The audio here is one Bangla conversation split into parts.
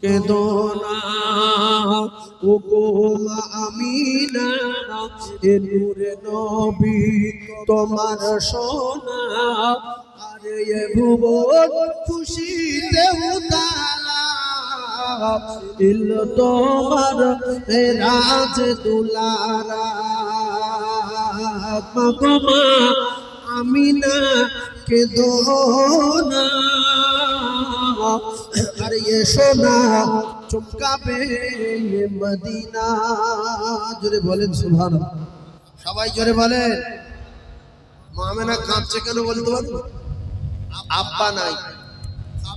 কেঁদো না ও গো মা আমিনা, এ নূরে নবী তোমার সোনা, আরে এ ভুবন খুশিতে উতালা, দিল তোমার রাজ দুলারা। মা গো মা আমিনা কেঁদো না, আরে এ সোনা চমকাবে মদিনা। জোরে বলেন সুবহানাল্লাহ, সবাই জোরে বলেন। মা আমিনা কাঁদছে কেন বলতে পারবো? আব্বা নাই,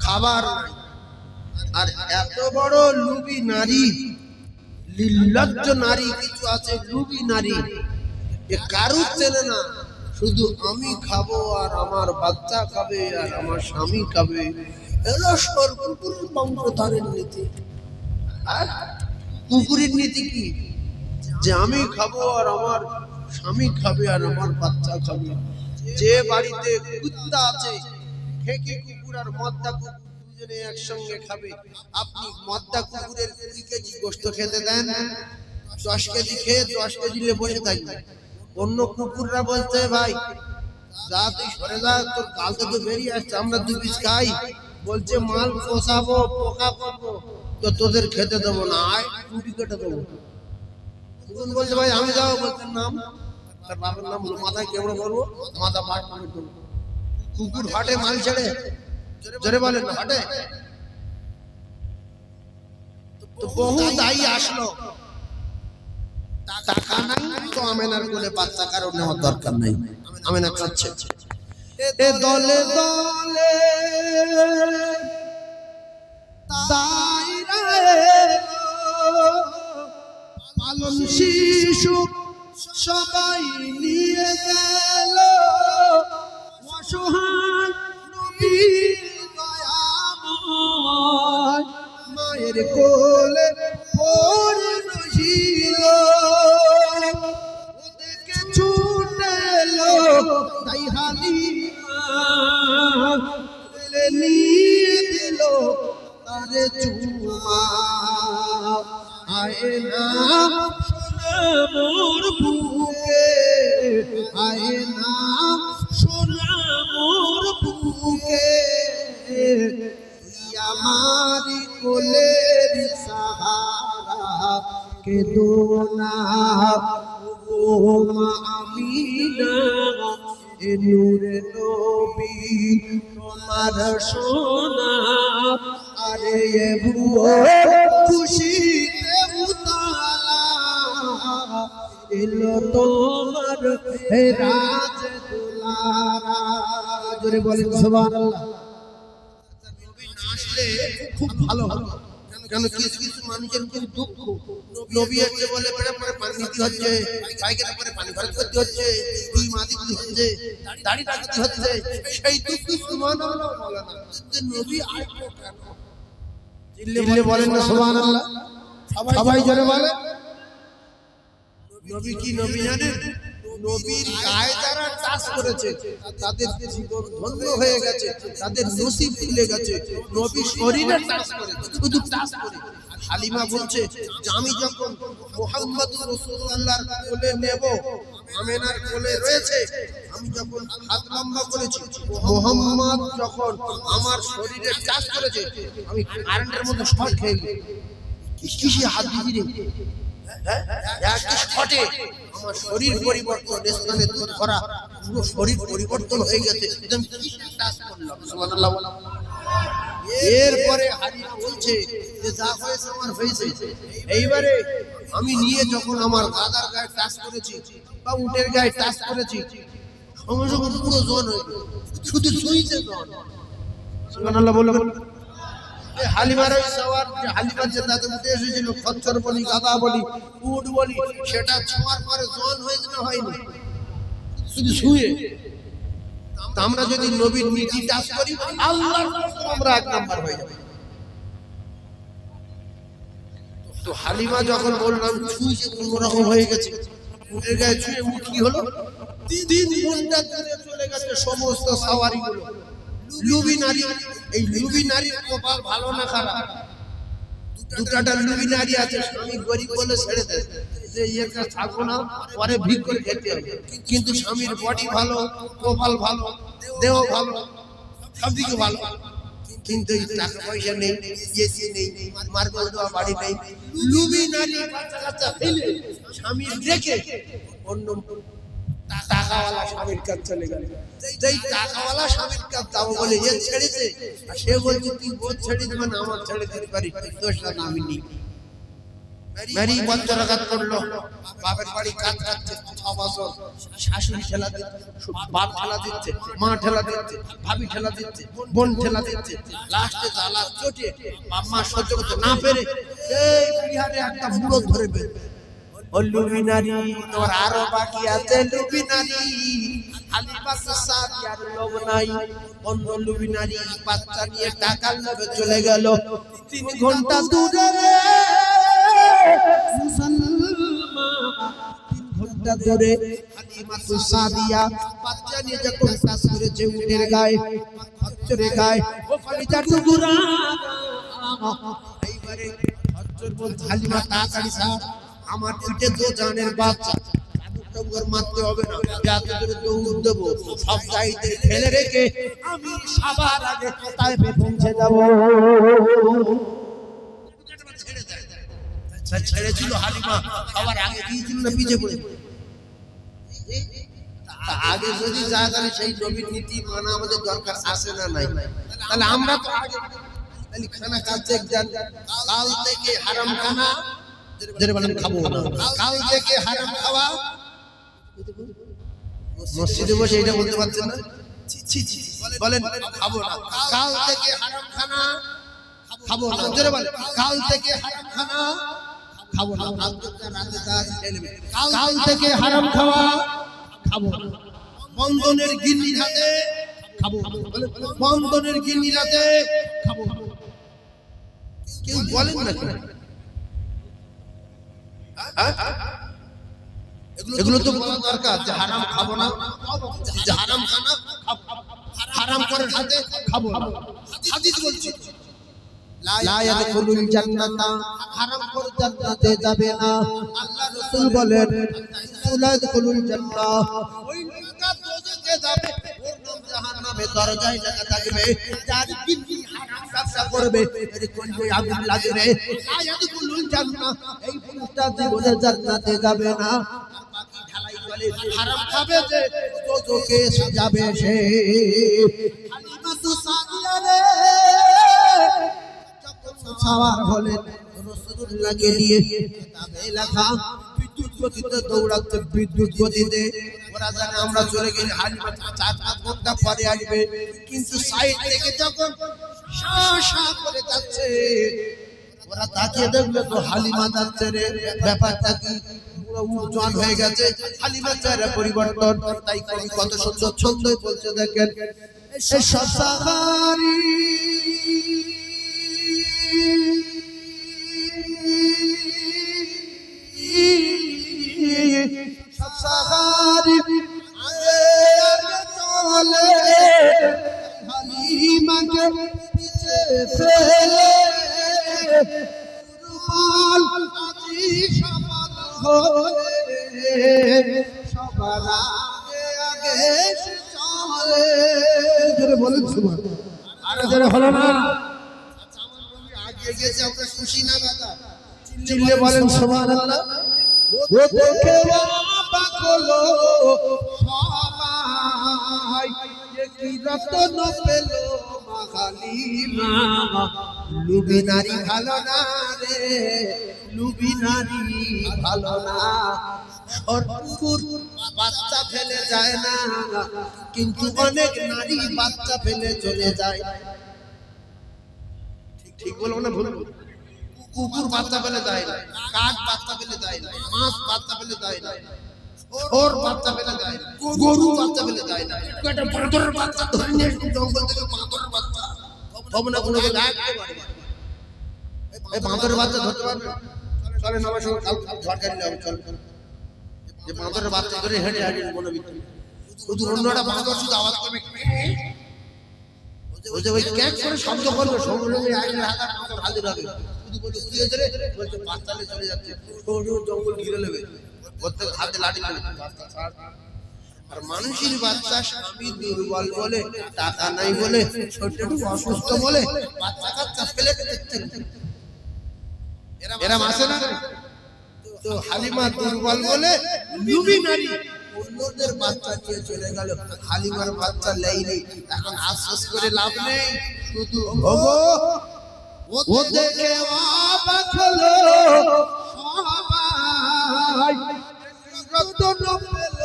খাবার নাই, আর এত বড় লুবি নারী, নির্লজ্জ নারী কিছু আছে, লুবি নারী, এ কারু চেনে না, শুধু আমি খাবো আর আমার বাচ্চা খাবে আর আমার স্বামী খাবে। এলো কুকুরের বংশধারের নীতি। কুকুরের নীতি কি? যে আমি খাবো আর আমার স্বামী খাবে আর আমার বাচ্চা খাবে। যে বাড়িতে কুত্তা আছে, খেকি কুকুর আর মদ্দা কুকুর দুজনে একসঙ্গে খাবে, আপনি মদ্দা কুকুরের 2 কেজি গোশত খেতে দেন, 10 কেজি খেয়ে 10 কেজি নিয়ে বসে থাকবে। অন্য কুকুররা বলছে ভাই যা তুই সরে যা, তোর কাল তো বেরিয়ে আসছে, আমরা 2 পিস খাই। বলছে মাল পোষাবো, পোকা করবো, তো তোদের খেতে দেবো না, আয় টুটি কেটে দেবো। কুকুর বলছে ভাই আমি যাবো, বলছে নাম, তার বাবার নাম হলো, মাথায় কেমন করবো, মাথা পাট করে দেবো। কুকুর হাটে মাল ছেড়ে, জোরে বলেন হাটে। তো বহু দায়ী আসলো, টাকা নাই তো আমেনার কোলে বাচ্চা কারণ নেওয়ার দরকার নাই, আমেনা খাচ্ছে। এ দলে দলে দায়রা এলো, পালন শিশু সবাই নিয়ে গেল, অসহায় নবী দয়াময় মায়ের কোলে পড়ে রইল, ওদেরকে ছুটে এলো তাই হালিমা, নিয়ে দিল তারে চুমা। আয় না সোনা মোর বুকে, আয় না সোনা মোর বুকে, আমারি কোলের সাহারা, কেঁদো না ও মা আমিনা, এ নূরে নবী তোমার সোনা, আরে এ ভুবন খুশিতে উতালা, এলো তোমার রাজ দুলারা। জোরে বলেন সুবহানাল্লাহ। আসলে খুব ভালো হবে, কেন কিছু কিছু মানুষের খুব দুঃখ। নবী আসছে বলে পরে পানি দিতে হচ্ছে, পায়খানা করে পানি খরচ করতে হচ্ছে, দুই মা দিতে হচ্ছে, দাড়ি রাখতে হচ্ছে, সেই দুঃখ সুবহানাল্লাহ বলে না যে নবী আসবে কেন। চিল্লে বলেন না সুবহানাল্লাহ, সবাই জোরে বলে। নবী কি নবী জানেন? নবীর গায়ে যারা টাচ করেছে তাদের জীবন ধন্য হয়ে গেছে, তাদের নসিব খুলে গেছে। নবী শরীরে টাচ করে, শুধু টাচ করে। হালিমা বলছে যে আমি যখন মুহাম্মদুর রাসূলুল্লাহর কোলে নেব, আমেনার কোলে রয়েছে, আমি যখন হাত লম্বা করেছি, মুহাম্মদ যখন আমার শরীরে টাচ করেছে, আমি কারেন্টের মতো শর্ট খেয়ে গেছি। কিসে হাত দিবি রে? আমার শরীর পরিবর্তন, স্থানে দুধ ভরা, পুরো শরীর পরিবর্তন হয়ে গেছে। সুবহানাল্লাহ। এরপরে হালিমা বলছে যে যা হয়েছে আমার হয়েছে, এইবারে আমি নিয়ে যখন আমার গাদার গায়ে টাচ করেছি বা উটের গায়ে টাচ করেছি, সঙ্গে সঙ্গে পুরো জন হয়ে গেছে, শুধু ছুঁইছে জন। সুবহানাল্লাহ বলে হালিমার ওই সওয়ার, হালিমার যে তাতে উঠে এসেছিল, খচ্চর বলি, গাদা বলি, উট বলি, সেটা ছোঁয়ার পরে জন হয়েছে না হয়নি? শুধু ছুঁয়ে। আমরা যদি নবীর নীতি টাচ করি, আল্লাহর কসম আমরা 1 নাম্বার হয়ে যাব। তো হালিমা যখন বললাম ছুঁইছে কোন রকম হয়ে গেছে, উটের গায়ে ছুঁয়ে মুখ কি হলো, 3 ঘন্টা ধরে চলে গেছে সমস্ত সাওয়ারিগুলো। লুবি নারী, এই লুবি নারীর কপাল ভালো না খারাপ? দুটাটা লুবি নারী আছে, স্বামী গরিব বলে ছেড়ে দেয় যে এর কাছে থাকবো না, পরে ভিক করে খেতে হবে। কিন্তু স্বামীর বডি ভালো, কপাল ভালো, দেহ ভালো, সবদিকে ভালো, কিন্তু এই টাকা পয়সা নেই, এসি নেই, মার্বেল দেওয়া বাড়ি নেই। লুবি নারী বাচ্চা কাচ্চা ফেলে স্বামীর রেখে অন্য টাকাওয়ালা স্বামীর কাছে চলে গেল। যেই টাকাওয়ালা স্বামীর কাছে যাবো বলে এ ছেড়েছে, আর সে বলছে তুই বোধ ছেড়ে দেবে না, আমার ছেড়ে দিতে পারি, দোষটা আমি নিই। মেরি বজ্রাঘাত করলো, বাপের বাড়ি কাজ কাটছে 6 বছর, শাশুড়ি ঠেলা দিচ্ছে, বাপ ঠেলা দিচ্ছে, মা ঠেলা দিচ্ছে, ভাবি ঠেলা দিচ্ছে, বোন ঠেলা দিচ্ছে, লাস্টে জ্বালা চটে মা সহ্য করতে না পেরে এই বিহারে একটা বুড়ো ধরে বের। ও লুবি নারী, তোর আরো বাকি আছে লুবি নারী, খালি বাচ্চা সাদিয়ার লোভ নাই। অন্য লুবি নারী বাচ্চা নিয়ে টাকার লোভে চলে গেল 3 ঘন্টা দূরে, 3 ঘন্টা দূরে হালিমাতু সাদিয়া বাচ্চা নিয়ে যখন কাজ করেছে উটের গায়ে, খচ্চরের গায়ে, ও ফালিজা টুকুরা এইবারে খচ্চর বলছে হালিমা তাড়াতাড়ি স্যার, আমার পিঠে 2 জানের বাচ্চা, তোমার মারতে হবে না, যাতে করে দৌড় দেবো, সব দায়িত্ব ফেলে রেখে আমি সবার আগে তাইফে পৌঁছে যাব। ছেড়েছিল হালিমা, সবার আগে দিয়েছিল না পিছে পড়ে? আগে যদি যায় তাহলে সেই নবীর নীতি মানা আমাদের দরকার আছে না নাই? তাহলে আমরা তো আগে খানা খাচ্ছে, কাল থেকে হারাম খানা খাবো না, কাল থেকে হারাম খাওয়া। মসজিদে বসে এটা বলতে পারছেন না? বলেন খাবো না, কাল থেকে হারাম খানা খাবো না, জোরে বলেন কাল থেকে হারাম খানা খাবো না, কাল থেকে হারাম খাওয়া খাবো না। বন্ধনের গিন্নির হাতে খাবো, বন্ধনের গিন্নির হাতে খাবো। কেউ বলেন না কেন? এগুলো তো বলা দরকার যে হারাম খাবো না, যে হারাম খানা হারাম করে হাতে খাবো না। হাদিস বলছে লা ইয়াদখুলুল জান্নাতা, হারাম করে জান্নাতে যাবে না। আল্লাহ রাসূল বলেন লা ইয়াদখুলুল জান্নাহ, ওই লোকটা দোজখে যাবে, ওর নাম জাহান্নামে, দরজায় লেখা থাকবে যার বিবি হারাম ব্যবসা করবে এর কলবে আগুন লাগবে। লা ইয়াদখুলুল জান্নাহ, এই পুরুষটা জীবনে জান্নাতে যাবে না। বাকি ঢালাই বলে হারাম খাবে যে দোজখে যাবে সে। হালিমাতু সাদিয়া রে সাওয়ার হলেন রাসূলুল্লাহকে নিয়ে, কিতাবে লেখা বিদ্যুৎ গতিতে দৌড়াচ্ছে, বিদ্যুৎ গতিতে। ওরা জানে আমরা চলে গেলে হালিমা 4-5 ঘন্টা পরে আসবে, কিন্তু সাইড থেকে যখন শা করে যাচ্ছে, ওরা তাকিয়ে দেখলো তো হালিমা যাচ্ছে রে, ব্যাপারটা কি? পুরো উজ্জ্বল হয়ে গেছে, হালিমার চেহারা পরিবর্তন। তাই কবি কত সুন্দর ছন্দে বলছে দেখেন, এসব সাহারি সব সাহারি আগে আগে চলে, হালিমাকে পিছে ফেলে, রুমাল আজি সমান হয়ে সবার আগে আগে চলে। জোরে বলেন সুবহান, আরে জোরে হলো না? আগে গেছে, আমরা খুশি না দাদা? চিল্লে বলেন সুবহানাল্লাহ। ও দেখে অবাক হলো সবাই, কি রতন পেল মা হালিমা। লুবি নারী ভালো না রে, লুবি নারী ভালো না। সরপুর বাচ্চা ফেলে যায় না, কিন্তু অনেক নারী বাচ্চা ফেলে চলে যায়। ঠিক বলবো না ভুল? কুকুর বাচ্চা ফেলে যায় না, কাক বাচ্চা ফেলে যায় না, মাছ বাচ্চা ফেলে যায় না, ওর বাচ্চা ফেলে যায় না, গরু বাচ্চা ফেলে যায় না। একটা বাঁদরের বাচ্চা ধরে নিয়ে জঙ্গল থেকে বাঁদরের বাচ্চা হবে না, কোনোকে ডাকতে পারবে। এই বাঁদরের বাচ্চা ধরতে পারবে? চলেন আমার সঙ্গে কাল ঝড়কারি যাবো, চল। যে বাঁদরের বাচ্চা ধরে হেঁটে হাঁটে বলে ভিতরে, শুধু অন্যটা বাঁদর শুধু আওয়াজ করবে, ওই যে ওই ক্যাক করে শব্দ করবে, সঙ্গে সঙ্গে 1,000 বাঁদর হাজির হবে। শুধু বলতে তুই এসে রে বলতে বাচ্চালে চলে যাচ্ছে সরু জঙ্গল ঘিরে নেবে বলতে হাতে লাঠি চলে বাচ্চা ছাড় আর মানুষের বাচ্চা স্বামী দুর্বল বলে টাকা নাই বলে শরীরটা অসুস্থ বলে বাচ্চা কাচ্চা ফেলে দিচ্ছেন এরা মাসে না তো হালিমা দুর্বল বলে লুবি নারী অন্যদের বাচ্চা নিয়ে চলে গেল হালিমার বাচ্চা লেইনি এখন আফসোস করে লাভ নেই শুধু ওগো ও দেখে অবাক হলো সবাই রতন পেল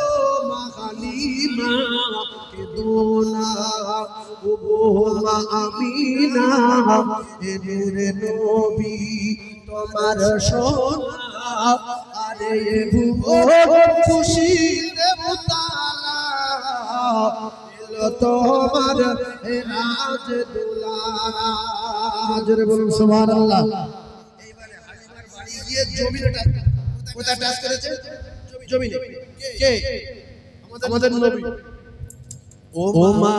মা হালিমা কেদোনা ওগো মা আমিনা এ নূরে নবী তোমার সোনা আরে ভুবন খুশিতে মুতালা এলো তোমার রাজ দুলারা জোরে বলুন সুবহানাল্লাহ এইবারে হালিমার বাড়ি গিয়ে জমিটা কোথায় টাচ করেছে জমিনে কে আমাদের নবী ও মা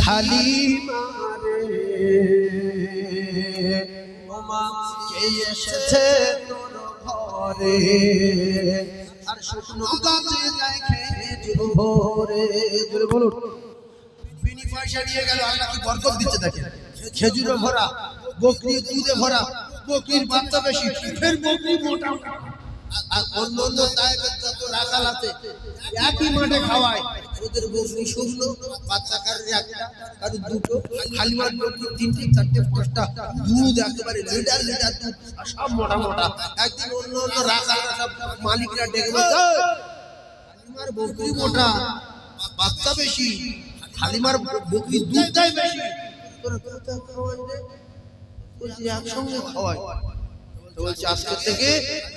হালিমা রে ও মা কে এসেছে তোর ঘরে আর শুকনো গাছে যায় খেজুর ভরে জোরে বলুন বিনি পয়সা নিয়ে গেল আল্লাহ কি বরকত দিতে দেখেন খেজুরে ভরা বকরি দুধে ভরা বকরির বাচ্চা বেশি ফের বকরি মোটা আর অন্য অন্য টাইপের যত রাখাল আছে একই মাঠে খাওয়ায় ওদের বকরি শুকনো বাচ্চা কারোর একটা কারোর দুটো হালিমার বকরি তিনটে চারটে পাঁচটা দুধ একেবারে লিটার লিটার দুধ আর সব মোটা মোটা একদিন অন্য অন্য রাখালরা সব মালিকরা ডেকে বলছে হালিমার বকরি মোটা বাচ্চা বেশি হালিমার বকরি দুধটাই বেশি তোরা কোথা খাওয়ান রে বলছি একসঙ্গে খাওয়ায় তো বলছি আজকে থেকে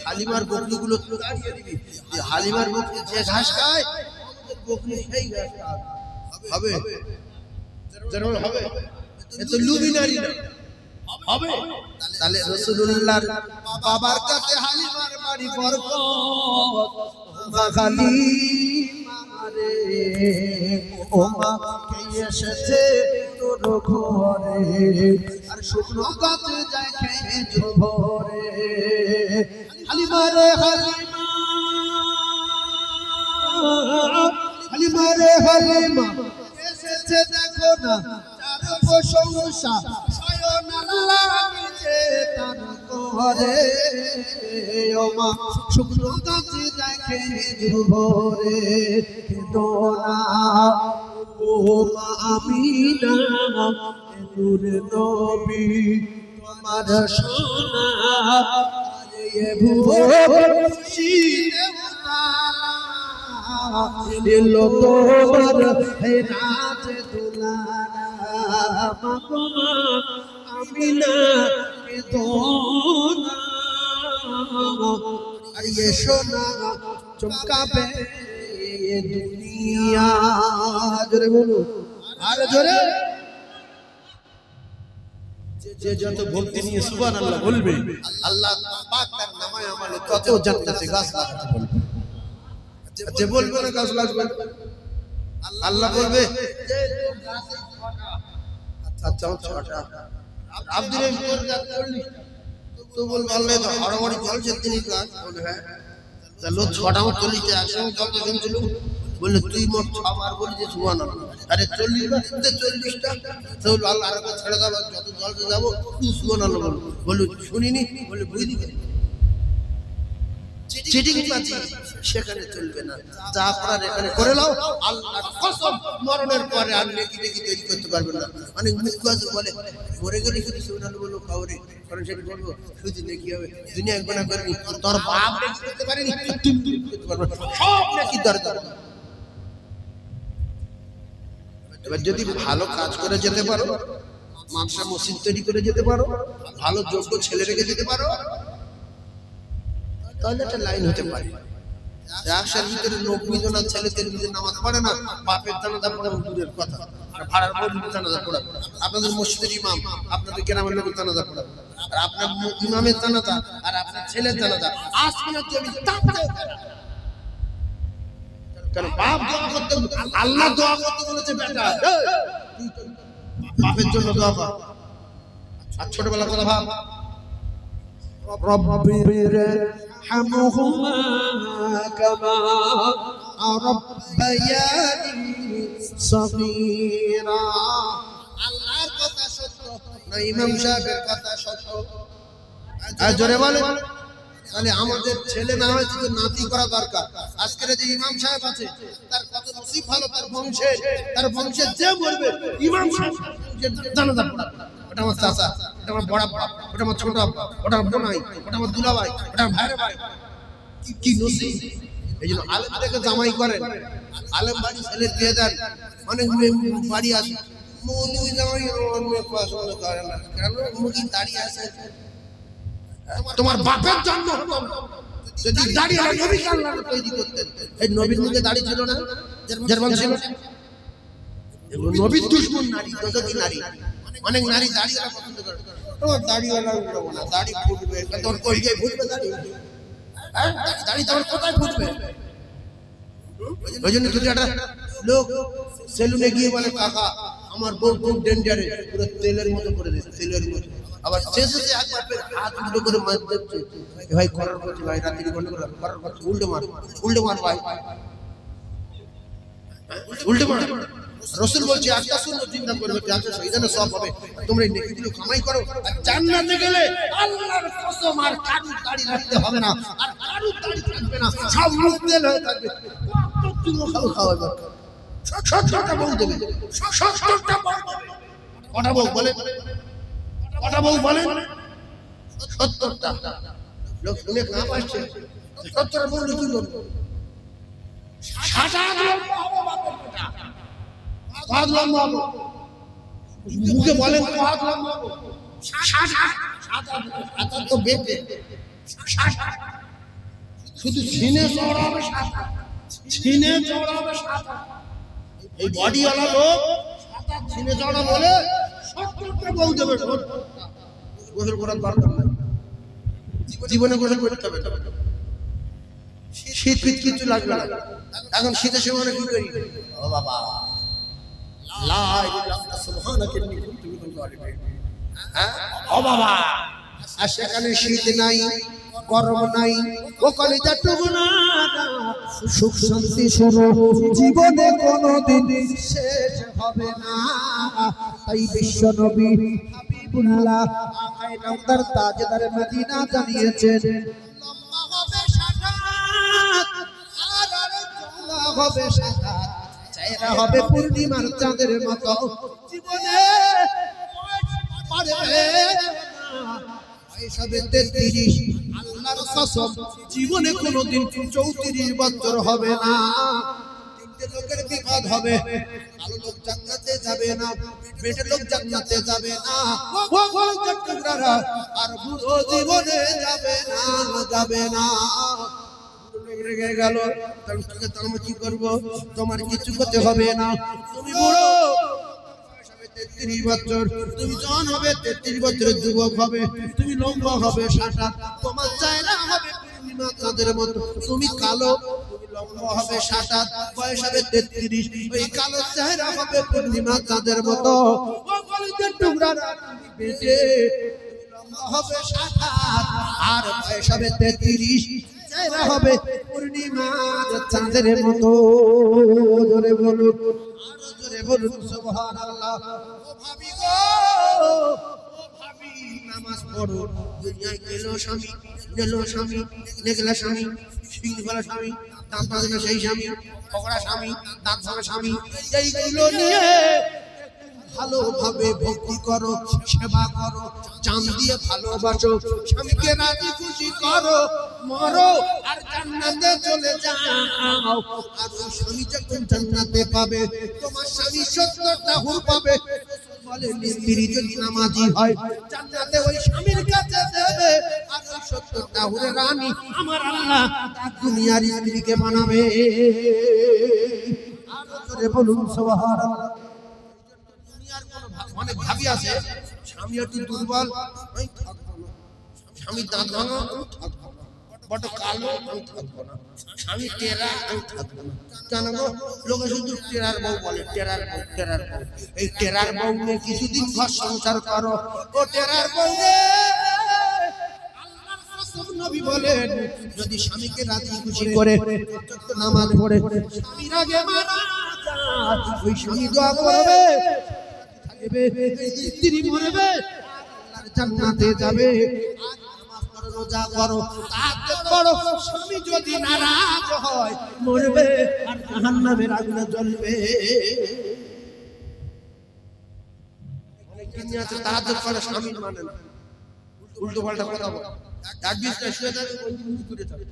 হালিমার বকরিগুলো তুই দাঁড়িয়ে দিবি যে হালিমার বকরি যে ঘাস খায় আমাদের বকরি সেই ঘাস খায় হবে যেমন হবে এ তো লুবিনারি না হবে তাহলে রাসূলুল্লাহর বাবার কাছে হালিমার বাড়ি বরকত মা হালিমা রে ও মা কে এসেছে তোর ঘরে আর শুকনো গাছে যায় খেজুর ভরে হালিমা রে হালিমা হালিমা রে হালিমা এসেছে দেখো না তার প্রশংসা স্বয়ং আল্লাহ নিজে তার ঘরে ও মা শুকনো গাছে যায় খেজুর ভরে কেদোনা ও মা আমিনা নূরে নবী তোমার সোনা আরে ভুবন খুশিতে মুতালা এলো তোমার রাজ দুলারা মা আমিনা কেদোনা আর ये সোনা চমকাবে দুনিয়া জোরে বলো আর জোরে যে যত ভক্তি নিয়ে সুবহানাল্লাহ বলবে আল্লাহ পাক তার নামায় আমালে তত জান্নাতে গাছ লাগাতে বলবে যে বলবে না গাছ লাগবে আল্লাহ বলবে যে গাছে ছটা আচ্ছা ছটা আব্দুল তোর গাছ 40 তো বলবে আল্লাহ তো হড়বড়ি চলছে তিনি গাছ বলে হ্যাঁ তাহলে ছটা 40 একসঙ্গে জল জমছিল বললে তুই মোট 6 বার বলি যে সুবহানাল্লাহ আরে 40 বার 40টা তো আল্লাহ আর ছেড়ে দাও যত জলতে যাবো তুই সুবহানাল্লাহ বল শুনিনি বলে বুঝি দিবে চিটিং পাচ্ছি সেখানে চলবে না যা আপনার এখানে করে নাও আল্লাহর কসম মরণের পরে আর নেকি নেকি তৈরি করতে পারবেন না অনেক মুখ আছে বলে মরে গেলে শুধু সুবহানাল্লাহ বলো কাউরে কারণ সেটা বলবো শুধু নেকি হবে দুনিয়া গুনাহ করবি তোর বাপ নেকি করতে পারেনি তুমি করতে পারবে সব নেকি দরকার এবার যদি ভালো কাজ করে যেতে পারো মাদ্রাসা মসজিদ তৈরি করে যেতে পারো ভালো যোগ্য ছেলে রেখে যেতে পারো তাহলে একটা লাইন হতে পারে একশোর ভিতরে 90 জন ছেলেদের ভিতরে নামাজ পড়ে না বাপের জানাজা পড়াবো দূরের কথা আর ভাড়ার মসজিদে জানাজা পড়াবো আপনাদের মসজিদের ইমাম আপনাদের গ্রামের লোকের জানাজা পড়াবো আর আপনার ইমামের জানাজা আর আপনার ছেলের জানাজা আসমানের জমি তাতে কারণ বাপ দোয়া করতে আল্লাহ দোয়া করতে বলেছে বেটা বাপের জন্য দোয়া কর আর ছোটবেলা কথা ভাব রব্বিরহামহুমা কামা রাব্বায়ানি সগীরা। আল্লাহর কথা সত্য না ইমাম সাহেবের কথা সত্য? আর জোরে বলে। তাহলে আমাদের ছেলে না হয়েছে তো নাতি করা দরকার। আজকের যে ইমাম সাহেব আছে তার কত নসিব ভালো, তার বংশের যে বলবে ইমাম সাহেব জানাজা পড়া, ওটা আমার চাচা, ওটা আমার বড় বাবা, ওটা আমার ছোট বাবা, ওটা আমার বোনাই, ওটা আমার দুলা ভাই, ওটা আমার ভাইয়ের ভাই। কি নসিব! এই জন্য আলেম থেকে জামাই করেন, আলেম বাড়ি ছেলে দিয়ে দেন। অনেক বাড়ি আছে মৌলবি জামাই অন্য পছন্দ করে না, কেন? মুখি দাঁড়িয়ে আছে। তোমার বাপের জন্ম হতো যদি দাড়ি আর নবী আল্লাহ তৈরি করতেন। এই নবীর মুখে দাড়ি ছিল না, জার্মান ছিল। নবীর দুশমন নারী, কি নারী, অনেক নারী দাড়ি পছন্দ করে। তোমার দাড়িওয়ালা উঠবো না, দাড়ি ফুটবে, তোর কলজায় ফুটবে দাড়ি, দাড়ি তোমার কোথায় ফুটবে? ওই জন্য যদি একটা লোক সেলুনে গিয়ে বলে কাকা আমার বউ খুব ডেঞ্জারে, পুরো তেলের মতো করে দিচ্ছে, তেলের মতো। আবার শেষে একবার হাত উল্টো করে মার দিচ্ছে, ভাই করার করছি ভাই, রাত্রি বন্ধ করে করার করছি, উল্টো মার ভাই, উল্টো মার। রাসূল বলছে একটা সুন্নাত জিন্দা করবে, যাতে সেইখানে সব হবে। তোমরা এই নেকিগুলো কামাই করো, আর জান্নাতে গেলে আল্লাহর কসম আর কারুর দাড়ি রাখতে হবে না, আর কারুর দাড়ি থাকবে না, সব মুখ তেল হয়ে থাকবে। কত কিলো খাওয়া যাবে, 70টা বউ দেবে, 70টা বউ দেবে। কটা বউ বলে, কটা বউ বলে? 70টা। লোক শুনে না পাচ্ছে 70টা বউ কি করবে? 60 লম্বা হবে বাপের বেটা, 5 লম্বা হবে। মুখে বলেন 5 লম্বা হবে, 60 তো বেটে 60, শুধু সিনে চওড়া হবে 60, সিনে চওড়া হবে 60। এই বডিওয়ালা লোক সিনে চওড়া বলে 70টা বউ দেবে। গোসল করার দরকার নাই, জীবনে গোসল করতে হবে। শীত ফিট কিছু লাগবে না। এখন শীতের সময় কি করি? ও বাবা লা ইলাহা ইল্লাল্লাহ সুবহানাকা ইন্নী কুনতু মিনাল জালিমিন। ও বাবা, আর সেখানে শীত নাই, গরম নাই, ও কলিজা টুকুনা সুখ শান্তি শুরু জীবনে কোনোদিন শেষ হবে না। তাই বিশ্ব নবী হাবিবুল্লাহ আয়ে নামদার তাজদার মদিনা জানিয়েছেন, লম্বা হবে 60 আর চওড়া হবে 60, চেহারা হবে পূর্ণিমার চাঁদের মতো। জীবনে পারবে হিসাবে 33, আল্লাহর কসম জীবনে কোনোদিন 34 বছর হবে না। তিনটে লোকের বিপদ হবে, কালো লোক জান্নাতে যাবে না, বেটে লোক জান্নাতে যাবে না, ও টুকরারা আর বুড়ো জীবনে যাবে না। রেগে গেল, তাহলে কি করবো? তোমার কিছু করতে হবে না, তুমি বুড়ো 33 বছর, তুমি জওয়ান হবে 33 বছরের যুবক হবে, তুমি লম্বা হবে 60, তোমার চেহারা হবে পূর্ণিমা চাঁদের মতো। তুমি কালো, তুমি লম্বা হবে 60, বয়স হবে 33, ওই কালো চেহারা হবে পূর্ণিমা চাঁদের মতো। ও কলিজার টুকরারা, তুমি বেটে লম্বা হবে 60 আর বয়স হবে 33, চেহারা হবে পূর্ণিমা চাঁদের মতো। জোরে বলুন, আরো জোরে বলুন সুবহানাল্লাহ। ও ভাবি গো, ও ভাবি নামাজ পড়ো, দুনিয়ায় গেল স্বামী, নেগলা স্বামী, সিংহলা স্বামী, দাঁত ভাঙে না সেই স্বামী, পকড়া স্বামী, দাঁত ভাঙা স্বামী, এইগুলো নিয়ে ভালোভাবে ভক্তি করো, সেবা করো, চাঁদ দিয়ে ভালোবাসো, স্বামীকে রাজি খুশি করো, মরো আর জান্নাতে চলে যাও। আর ওই স্বামী যখন জান্নাতে পাবে, তোমার স্বামী 70টা হুর পাবে। বলে স্ত্রী যদি নামাজি হয়, জান্নাতে ওই স্বামীর কাছে দেবে, আর ওই 70টা হুরের রানী আমার আল্লাহ দুনিয়ার স্ত্রীকে বানাবে। আরো জোরে বলুন সুবহানাল্লাহ। অনেক ভাবি আছে, স্বামী একটু দুর্বল, আমি থাকবো না, স্বামী দাঁত ভাঙা, আমি থাকবো না, বড় কালো, আমি থাকবো না, স্বামী টেরা, আমি থাকবো না। কেন গো? লোকে শুধু টেরার বউ বলে, টেরার বউ। এই টেরার বউ নিয়ে কিছুদিন ঘর সংসার করো। ও টেরার বউ রে, আল্লাহর নবী বলেন যদি স্বামীকে রাজি খুশি করে নামাজ পড়ে স্বামীর আগে মারা যায়, ওই স্বামী দোয়া করবে থাকবে, স্ত্রী মরবে আল্লাহর জান্নাতে যাবে। রোজা করো, তাহাজ্জুদ করো, স্বামী যদি নারাজ হয় মরবে আর জাহান্নামের আগুনে জ্বলবে। অনেক দিন আছে তাহাজ্জুদ করে স্বামী মানে না, উল্টো পাল্টা কথা বলে, ডাক বিছনা শুয়ে যাবে ওই মুখ করে যাবে,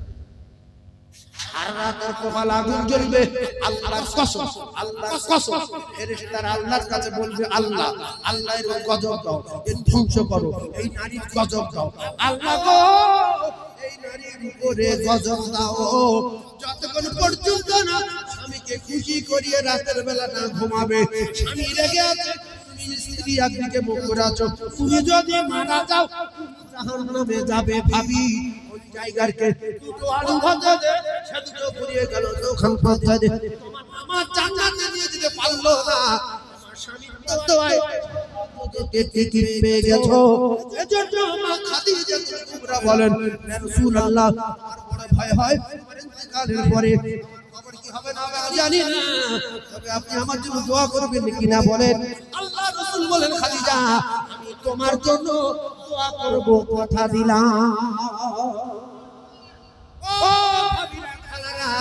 সারা রাত কপাল আগুন জ্বলবে। আল্লাহর কসম, আল্লাহর কসম, ফেরেশতারা আল্লাহর কাছে বলবে আল্লাহ, আল্লাহ এর গজব দাও, এর ধ্বংস করো, এই নারীর গজব দাও, আল্লাহ গো এই নারীর উপরে গজব দাও। যতক্ষণ পর্যন্ত না স্বামীকে খুশি করিয়ে রাতের বেলা না ঘুমাবে, স্বামী রেগে আছে, তুমি স্ত্রী একদিকে মুখ করে আছো, তুমি যদি মারা যাও জাহান্নামে যাবে। ভাবি ওই জায়গাকে দুটো আলু ভাজা দে, সে দুটো পুড়িয়ে গেল, ওখান ভাজা দে, আমার জান্নাতে নিয়ে যেতে পারলো না, আমার স্বামীর দোয়ায় টিকিট পেয়ে গেছো। এজন্য মা খাদিজা কুবরা বলেন ইয়া রাসূলুল্লাহ, আমার বড় ভয় হয় আমার ইন্তেকালের পরে খবর কি হবে না হবে জানি না, তবে আপনি আমার জন্য দোয়া করবেন কিনা বলেন। আল্লাহ রাসূল বলেন খাদিজা আমি তোমার জন্য দোয়া করব, কথা দিলাম। ও ভাবিরা খালারা,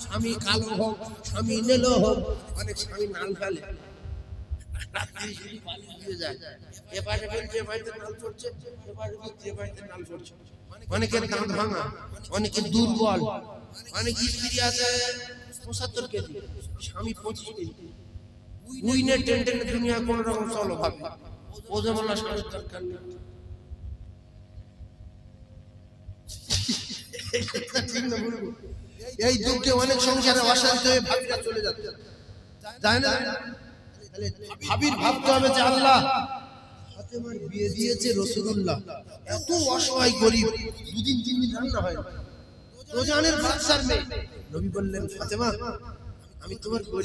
স্বামী কালো হোক, স্বামী নীল হোক, অনেক স্বামী নাল ফেলে, রাত্রি শুধু পানি দিয়ে যায়, এবারে বলছে বাড়িতে নাল পড়ছে, এবারে বলছে বাড়িতে নাল পড়ছে। অনেকের দাঁত ভাঙা, অনেকের দুর্বল, অনেক স্ত্রী আছে ৭৫ কেজি, স্বামী ২৫ কেজি, উইনে টেন্ডেনে দুনিয়া কোন রকম চলো ভাবে, ওজনওয়ালা স্বামীর দরকার নেই। এই দুঃখে অনেক সংসারে অশান্তি হয়ে ভাবিরা চলে যাচ্ছে, যায় না? ভাবির ভাবতে হবে যে আল্লাহ ফাতেমার বিয়ে দিয়েছে রাসূলুল্লাহ, এত অসহায় গরিব, দুদিন তিন দিন রান্না হয় না, রোজানের বাদশার মেয়ে। নবী বললেন ফাতেমা আমি তোমার গরিব